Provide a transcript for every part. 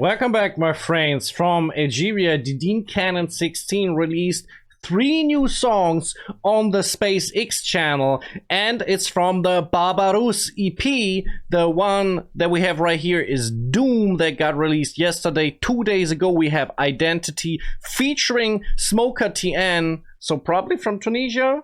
Welcome back, my friends. From Algeria, Didine Canon 16 released 3 new songs on the SpaceX channel, and it's from the Barbarousse EP. The one that we have right here is Doom, that got released yesterday. 2 days ago we have Identity featuring Smoker TN, so probably from Tunisia,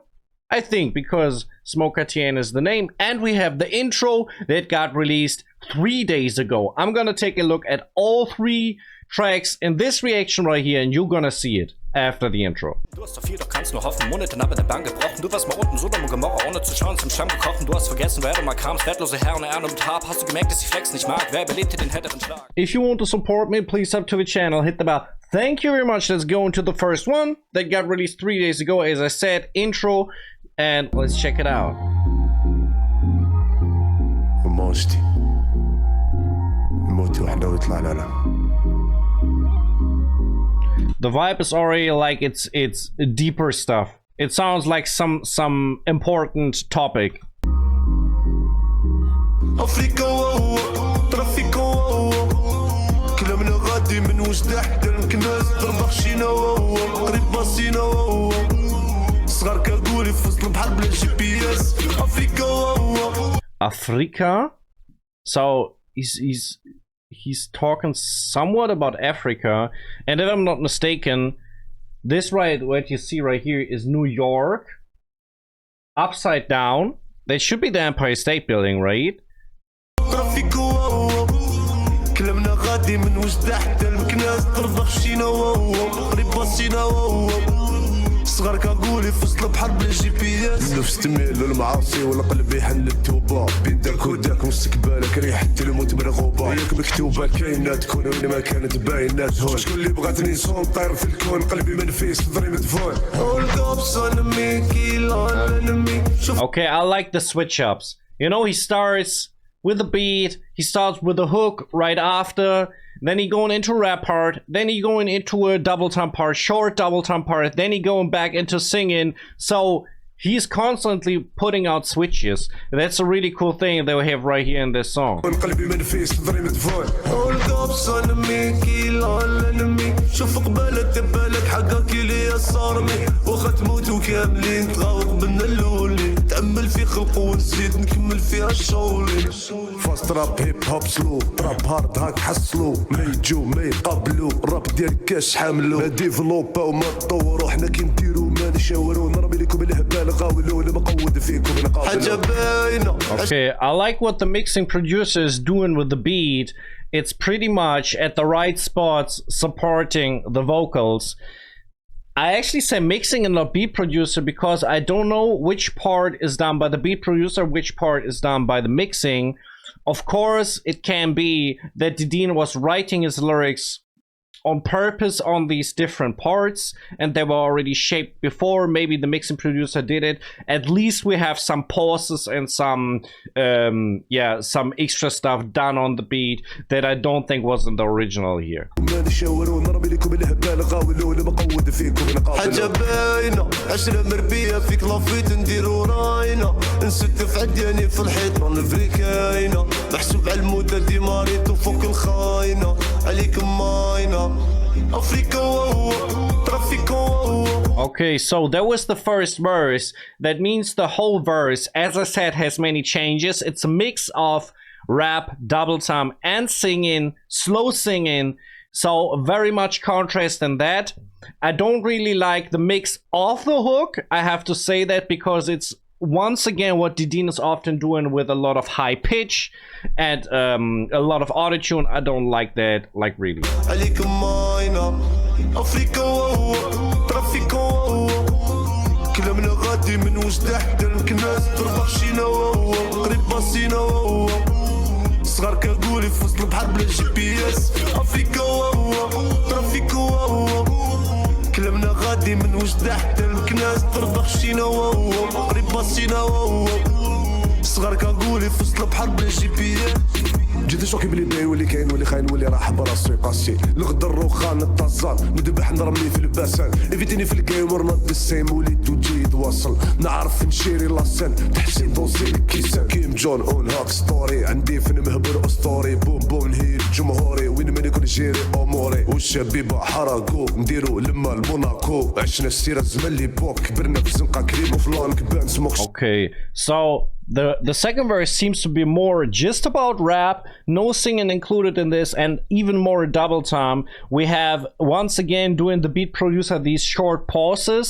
I think, because Smoker TN is the name. And we have the intro that got released 3 days ago. I'm gonna take a look at all 3 tracks in this reaction right here, and you're gonna see it after the intro. Du hast so viel, doch kannst nur hoffen, Monate nach der Bank gebrochen. Du warst mal unten, Sodom und Gomorra, ohne zu schauen, zum Stamm gekrochen. Du hast vergessen, wer du mal kamst, wertlose Herren, Erne und Hab. Hast du gemerkt, dass ich Flex nicht mag? Wer überlebte den härteren Schlag? If you want to support me, please sub to the channel, hit the bell. Thank you very much. Let's go into the first one that got released 3 days ago. As I said, intro, and let's check it out. The vibe is already like it's deeper stuff. It sounds like some important topic. Africa? So he's talking somewhat about Africa, and if I'm not mistaken, this what you see right here is New York upside down. That should be the Empire State Building, right? صغار كاقولي فصل بحرب الجي بي اس نفس تميل للمعاصي ولا قلبي حل التوبه بين داك وداك مستقبلك ريحة الموت مرغوبه هيك مكتوبه كاينه تكون وين ما كانت باينات هون شكون اللي بغاتني نصون طاير في الكون قلبي منفي صدري مدفون. Okay, I like the switch ups. You know, he starts with the beat, he starts with the hook right after, then he going into rap part, then he going into a double time part, short double time part, then he going back into singing. So he's constantly putting out switches. That's a really cool thing that we have right here in this song. تأمل في خلقه ونزيد نكمل فيها الشغل فاست راب هيب هوب سلو راب هارد هاك حصلو ما يجو ما يقابلو الراب ديال كاش حاملو ما ديفلوبا وما تطورو حنا كي نديرو ما نشاورو نرمي لكم الهبال غاولو ولا مقود فيكم نقابلو حاجة باينة. Okay, I like what the mixing producer is doing with the beat. It's pretty much at the right spots supporting the vocals. I actually say mixing and not beat producer because I don't know which part is done by the beat producer, which part is done by the mixing. Of course, it can be that Didine was writing his lyrics on purpose on these different parts and they were already shaped before. Maybe the mixing producer did it. At least we have some pauses and some some extra stuff done on the beat that I don't think was in the original here. Okay, so that was the first verse. That means the whole verse, as I said, has many changes. It's a mix of rap, double time, and singing, slow singing. So very much contrast in that. I don't really like the mix of the hook. I have to say that because it's once again what Didine is often doing with a lot of high pitch and a lot of autotune. I don't like that, like really. صغار كاقولي فصل بحرب الجي بي اس افريكا ترافيكو كلامنا غادي من وجده حتى المكناس تربح شينا قريب باصينا صغار كاقولي فصل بحرب الجي بي اس جيت شوكي بلي باين واللي كاين واللي خاين واللي راح براسو يقاسي الغدر الروخان الطزان ندبح نرمي في الباسان ايفيتيني في الجيم ورنض السيم وليد وجيد واصل نعرف نشيري لاسان تحسين دوزي الكيسان كيم جون اون هاك ستوري عندي فن مهبل اسطوري بوم بوم نهيل جمهوري وين ما نكون جيري اموري والشبيبه حرقو نديرو لما الموناكو عشنا السيره زمان لي بوك كبرنا في زنقه كريم فلان كبان سموك. Okay, so the second verse seems to be more just about rap, no singing included in this, and even more double time. We have once again doing the beat producer these short pauses,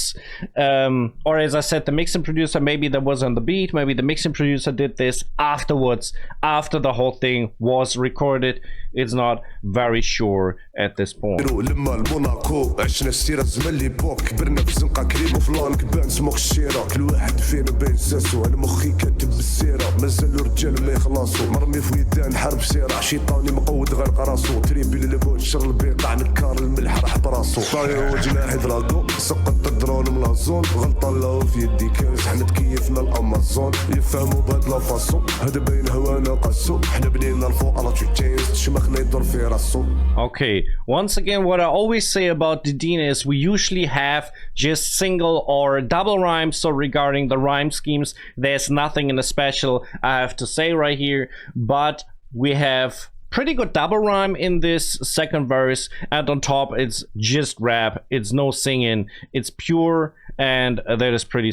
or as I said, the mixing producer, maybe that was on the beat, maybe the mixing producer did this afterwards, after the whole thing was recorded. It's not very sure at this point. لما الموناكو عشنا السيره زمان لي بوك كبرنا في زنقه كريم فلان كبان سموك الشيره كل واحد فينا بين ساسو انا مخي كاتب بالسيره مازالو رجال ما يخلصوا مرمي في ويدان حرب سيره شيطاني مقود غرق راسو تريبي للبون شغل بيقع نكار الملح راح براسو طاير وجناحي دراغو سقط الدرون من لازون غلطه له في يدي كاس حنا تكيفنا الامازون يفهموا بهاد لا فاصون هذا باين هوانا قاسو حنا بنينا الفوق على تشينز شمخنا يدور في راسو. Okay, once again, what I always say about Didine is we usually have just single or double rhymes. So regarding the rhyme schemes, there's nothing in the special I have to say right here. But we have pretty good double rhyme in this second verse. And on top, it's just rap. It's no singing. It's pure. And that is pretty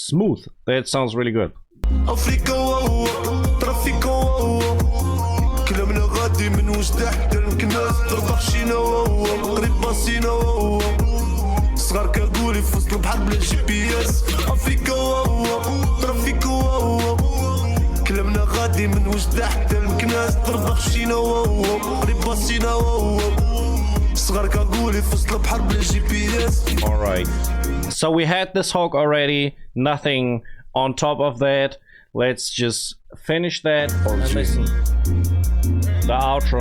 smooth. That sounds really good. كلامنا غادي من وجد حتى الكناس ضربة خشينا وهو قريب باصينا وهو صغار كاقولي في وسط البحر بلا جي بي اس افريكا وهو ترافيكا وهو كلامنا غادي من وجد حتى الكناس ضربة خشينا وهو قريب باصينا وهو صغار كاقولي في وسط البحر بلا جي بي اس. Alright, so we had this hook already, nothing on top of that. Let's just finish that and listen. The outro.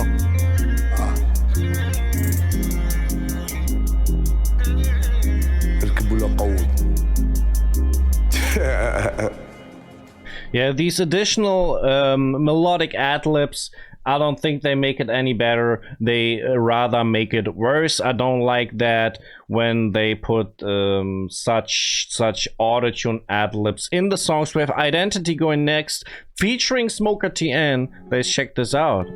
Yeah, these additional melodic ad-libs, I don't think they make it any better. They rather make it worse. I don't like that when they put such auto-tune ad-libs in the songs. We have Identity going next, featuring Smoker TN. Let's check this out.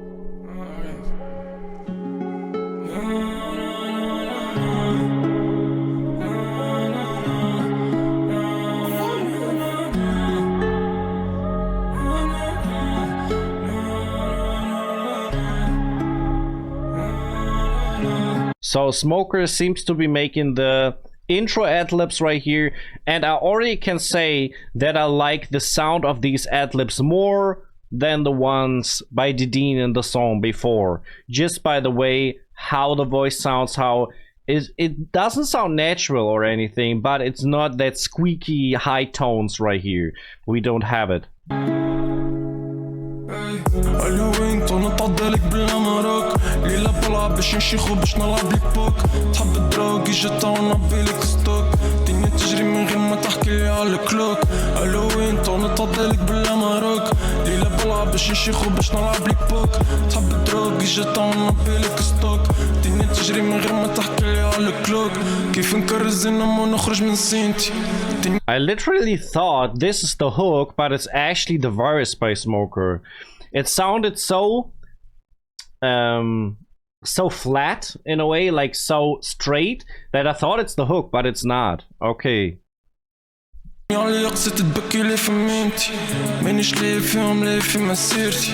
So Smoker seems to be making the intro ad-libs right here, and I already can say that I like the sound of these ad-libs more than the ones by Didine in the song before. Just by the way how the voice sounds, how it doesn't sound natural or anything, but it's not that squeaky high tones right here. We don't have it. الهوين تنطع ذلك بلا مراك ليلة بلعب باش نشيخو باش نلعب لك بوك تحب الدراك يجتا ونبي لك ستوك الدنيا تجري من غير ما تحكي لي على الكلوك الهوين تنطع ذلك بلا مراك ليلة بلعب باش نشيخو باش نلعب لك بوك تحب الدراك يجتا ونبي لك ستوك الدنيا تجري من غير ما تحكي لي على الكلوك كيف نكرز انما نخرج من سينتي. I literally thought this is the hook, but it's actually the verse by Smoker. It sounded so so flat in a way, like so straight, that I thought it's the hook, but it's not. Okay. اللي يقصد تبكي لي في ميمتي مانيش لي فيهم لي في مسيرتي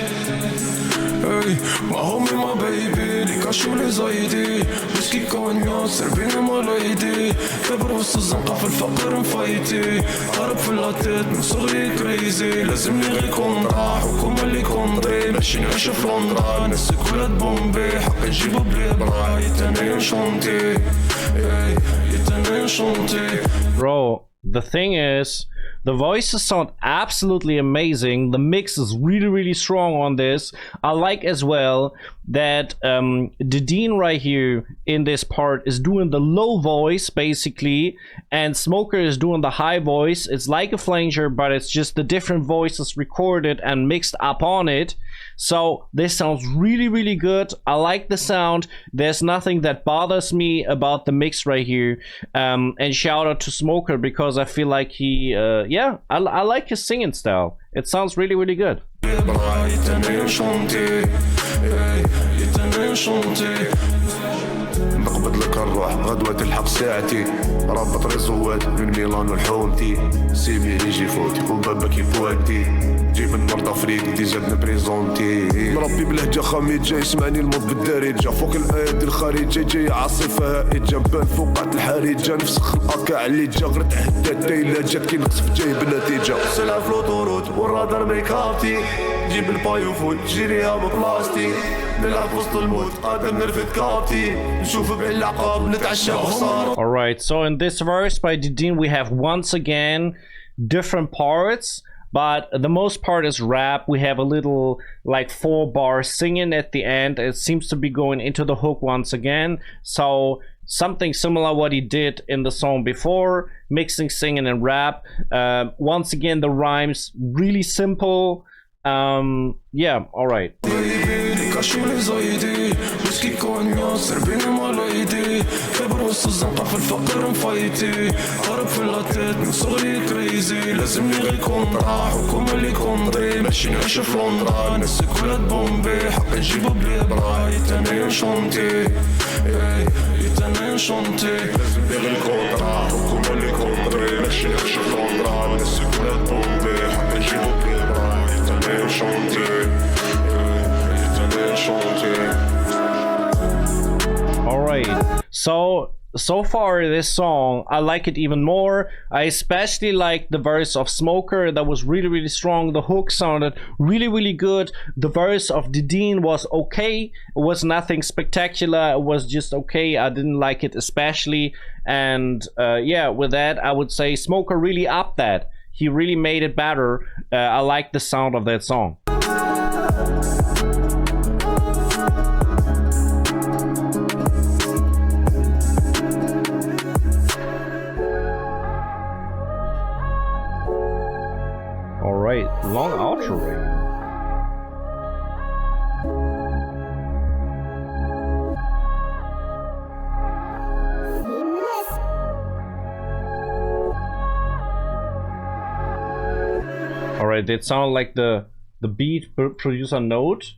اي وهمي ما بيبي لي كاشو لي زايدي مسكي كونيا سربينا مالايدي بربروس الزنقة في الفقر مفايتي هرب في اللاتيت من صغري كريزي لازم لي غير كون راح وكم اللي كون دري ماشي نعيش في لندن نسي كولاد بومبي حق نجيبو بلي برا يتنين شونتي يتنين شونتي. Bro, the thing is, the voices sound absolutely amazing. The mix is really, really strong on this. I like as well that Didine right here in this part is doing the low voice basically, and Smoker is doing the high voice. It's like a flanger, but it's just the different voices recorded and mixed up on it. So this sounds really, really good. I like the sound. There's nothing that bothers me about the mix right here. And shout out to Smoker, because I feel like he, yeah, I like his singing style. It sounds really, really good. نقبض لك الروح غدوة تلحق ساعتي رابط ريزوات من ميلان والحومتي سيبي يجي فوتي وبابك يبواتي جيب المرضى فريق دي زاد نبريزونتي مربي بلهجة خميجة يسمعني الموت بالدارجة فوق الأيادي الخارجة جاي عاصفة هائجة بان فوقات الحريجة نفسخ الأكا علي جا غير تحدات دايلة جات كي نقصف جايب نتيجة سلع فلوطورود والرادار ميكابتي جيب البايو فوت جيريها ببلاستيك نلعب وسط الموت قادم نرفد كابتي نشوف بالعقاب نتعشى بخسارة. Alright, so in this verse by Didine we have once again different parts, but the most part is rap. We have a little like 4-bar singing at the end. It seems to be going into the hook once again, so something similar what he did in the song before, mixing singing and rap. Once again the rhymes really simple. Yeah, alright. بربروس الزنقة في الفقر مفايتي هرب في اللاتات من صغري كريزي لازمني غير كونطرا حكومة اللي كوندري ماشي نعيش في لندرا نسك ولاد بومبي حق نجيبو بلي برا يتاني نشونتي يتاني نشونتي لازمني غير كونطرا حكومة اللي كوندري ماشي نعيش في لندرا نسك ولاد بومبي حق نجيبو بلي برا يتاني نشونتي يتاني نشونتي. Alright, so far this song I like it even more. I especially like the verse of Smoker. That was really, really strong. The hook sounded really, really good. The verse of Didine was okay. It was nothing spectacular. It was just okay. I didn't like it especially, and yeah, with that I would say Smoker really upped that. He really made it better. I like the sound of that song. Alright, long outro right. Alright, that sound like the beat producer note.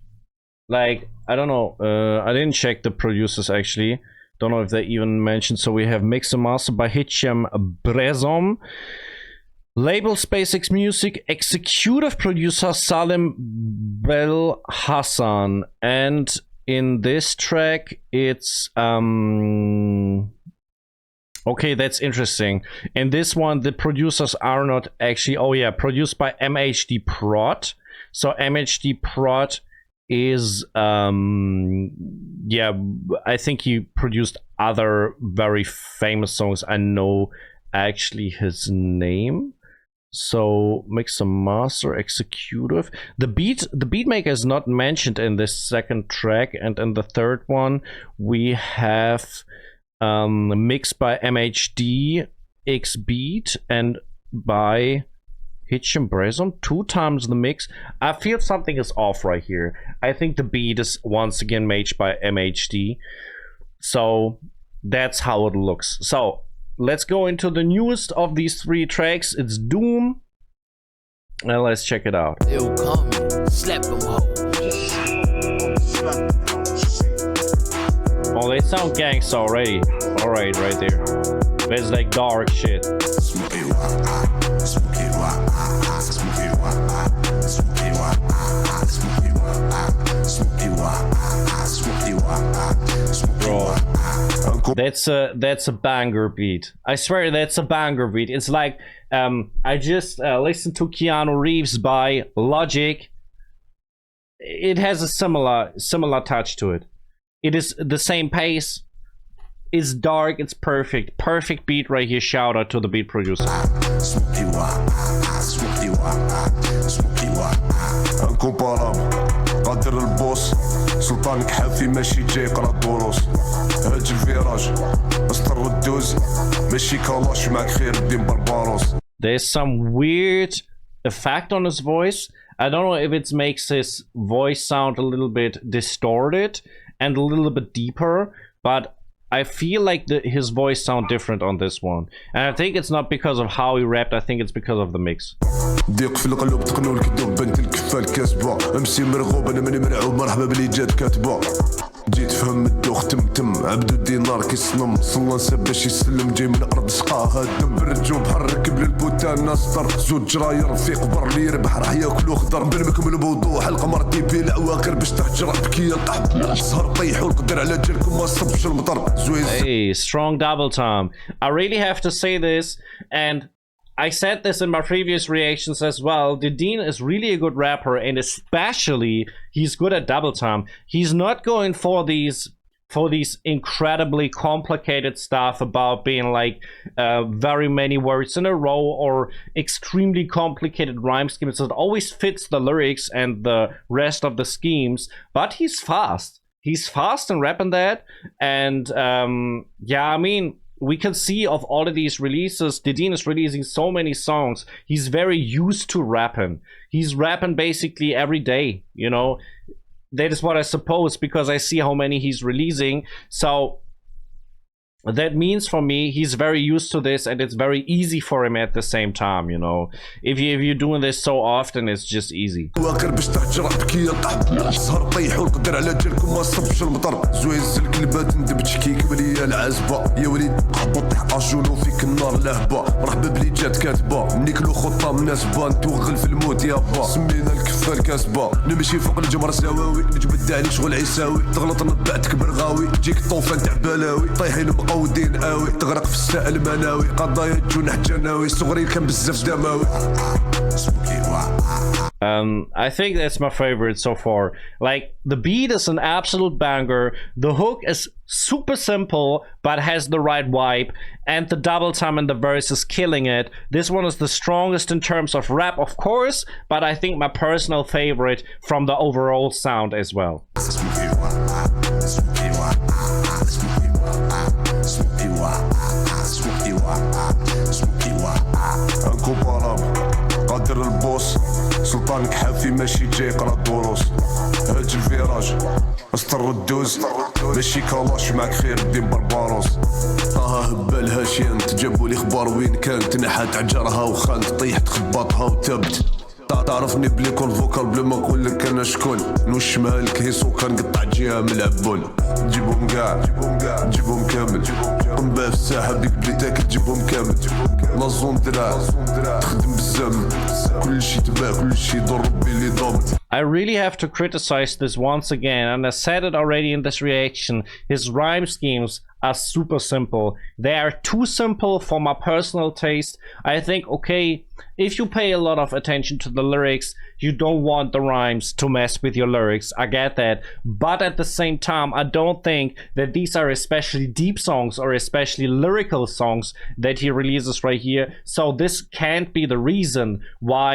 Like, I don't know, I didn't check the producers actually. Don't know if they even mentioned. So we have Mix and Master by Brezom. Label SpaceX Music, executive producer Salim Bel Hassan, and in this track it's okay, that's interesting. In this one the producers are not actually, oh yeah, produced by MHD Prod. So MHD Prod is yeah, I think he produced other very famous songs. I know actually his name. So mix and master, executive. The beat maker is not mentioned in this second track, and in the third one we have mixed by MHD X Beat and by Brezom. 2 times the mix. I feel something is off right here. I think the beat is once again made by MHD. So that's how it looks. So let's go into the newest of these 3 tracks. It's Doom. Now let's check it out. Oh, they sound gangsta already. Alright, right there. There's like dark shit. Bro, that's a banger beat. I swear that's a banger beat. It's like I just listened to Keanu Reeves by Logic. It has a similar touch to it. It is the same pace. It's dark. It's perfect. Perfect beat right here. Shout out to the beat producer. انكومبارابل قادر البوس سلطانك حافي ماشي جاي يقرا دروس هاج الفيراج اسطر الدوز ماشي كلاش معك خير الدين برباروس. There's some weird effect on his voice. I don't know if it makes his voice sound a little bit distorted and a little bit deeper, but I feel like his voice sound different on this one. And I think it's not because of how he rapped, I think it's because of the mix. ضيق في القلوب تقنوا الكذوب بنت الكفال كاسبة امسي مرغوب انا ماني مرعوب مرحبا بلي جات كاتبة جيت فهم الدوخ تمتم عبدو الدينار كيصنم صلى نساب باش يسلم جاي من ارض شقاها الدم برجو بحر ركب للبوتان ناصدر زوج جراير رفيق بر لي ربح راح ياكلو خضر بالمكمل بوضوح القمر تيبي العواقر باش تهجر بكي القحب سهر طيحوا القدر على جالكم ما صبش المطر زويز. Hey, strong double time. I really have to say this, and I said this in my previous reactions as well. Didine is really a good rapper, and especially he's good at double time. He's not going for these incredibly complicated stuff about being like very many words in a row or extremely complicated rhyme schemes. It always fits the lyrics and the rest of the schemes, but he's fast. He's fast in rapping that, and yeah, I mean, we can see of all of these releases, Didine is releasing so many songs. He's very used to rapping. He's rapping basically every day, you know. That is what I suppose, because I see how many he's releasing. So that means for me, he's very used to this, and it's very easy for him at the same time, you know. If you're doing this so often, it's just easy. نمشي فوق الجمر سواوي نجبد عليك شغل عيساوي تغلط نبعتك برغاوي تجيك الطوفان تاع بلاوي طايحين مقودين قوي تغرق في السائل مناوي قضايا جنح جناوي صغري كان بزاف دماوي. I think that's my favorite so far. Like, the beat is an absolute banger, the hook is super simple but has the right vibe, and the double time in the verse is killing it. This one is the strongest in terms of rap, of course, but I think my personal favorite from the overall sound as well. قادر البوس سلطانك حافي ماشي جاي يقرا دروس هاج الفيراج اسطر الدوز ماشي كلاش معك خير الدين برباروس طه هبال هاشين تجابوا لي اخبار وين كانت نحات عجرها وخانت طيحت خباطها وتبت تعرفني بلي كون فوكال بلا ما نقول لك انا شكون نوشمها لك هيسو كنقطع جهه من العبون جيبهم كاع جيبهم كامل قنبه في الساحه بيك بليتك تجيبهم كامل لازون دراع تخدم بالزمن كل شي تباع كل شي يضر ربي اللي ضابط. I really have to criticize this once again, and I said it already in this reaction. His rhyme schemes are super simple. They are too simple for my personal taste. I think, okay, if you pay a lot of attention to the lyrics, you don't want the rhymes to mess with your lyrics. I get that. But at the same time, I don't think that these are especially deep songs or especially lyrical songs that he releases right here. So this can't be the reason why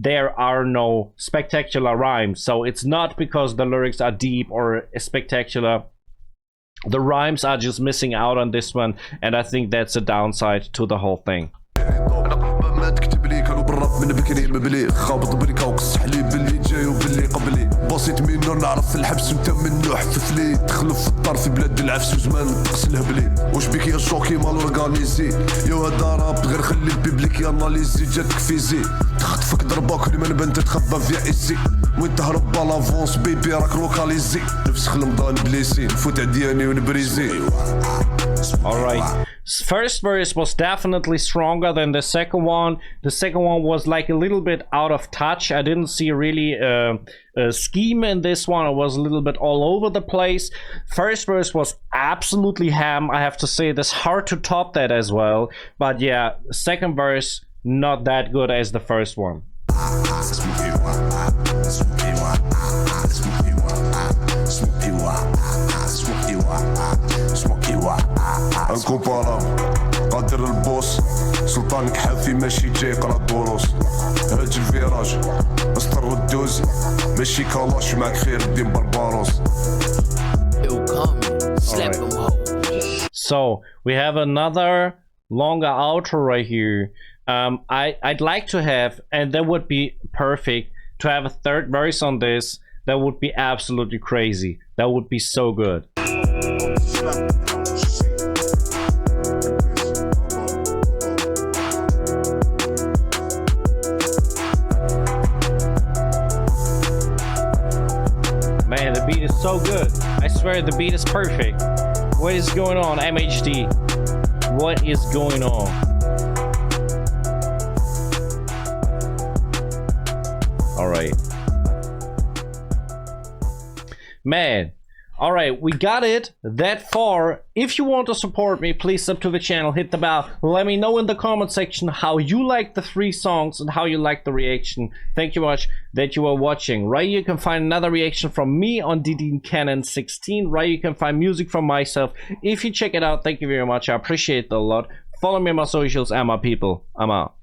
there are no spectacular rhymes. So it's not because the lyrics are deep or spectacular. The rhymes are just missing out on this one, and I think that's a downside to the whole thing. ما تكتب لي كانوا بالراب من بكري مبلي خابط بريكا وقصح لي باللي جاي وباللي قبلي بسيط منو نعرف في الحبس انت منو حفف لي تخلف في الدار في بلاد العفس وزمان نقص الهبلي واش بيك يا شوكي مال اورغانيزي يا هذا راب غير خلي البيبليك ياناليزي جاتك فيزي تخطفك ضربه كل ما نبان تتخبى في ايسي وين تهرب بالافونس بيبي راك لوكاليزي نفس خلم ضان بليسي نفوت عدياني ونبريزي. Alright, first verse was definitely stronger than the second one. The second one was like a little bit out of touch. I didn't see really a scheme in this one. It was a little bit all over the place. First verse was absolutely ham. I have to say, it's hard to top that as well. But yeah, second verse, not that good as the first one. اسمه كيوا انكومبارابل قادر البوس سلطانك حافي ماشي جاي يقرا الدروس هاج الفيراج اسطر الدوز ماشي كلاش معك خير الدين برباروس. So we have another longer outro right here. I'd like to have, and that would be perfect, to have a third verse on this. That would be absolutely crazy. That would be so good. Man, the beat is so good. I swear the beat is perfect. What is going on, MHD? What is going on? All right. Man. All right, we got it that far. If you want to support me, please sub to the channel, hit the bell. Let me know in the comment section how you like the 3 songs and how you like the reaction. Thank you much that you are watching. Right here you can find another reaction from me on Didine Canon 16. Right here you can find music from myself. If you check it out, thank you very much. I appreciate it a lot. Follow me on my socials and my people. I'm out.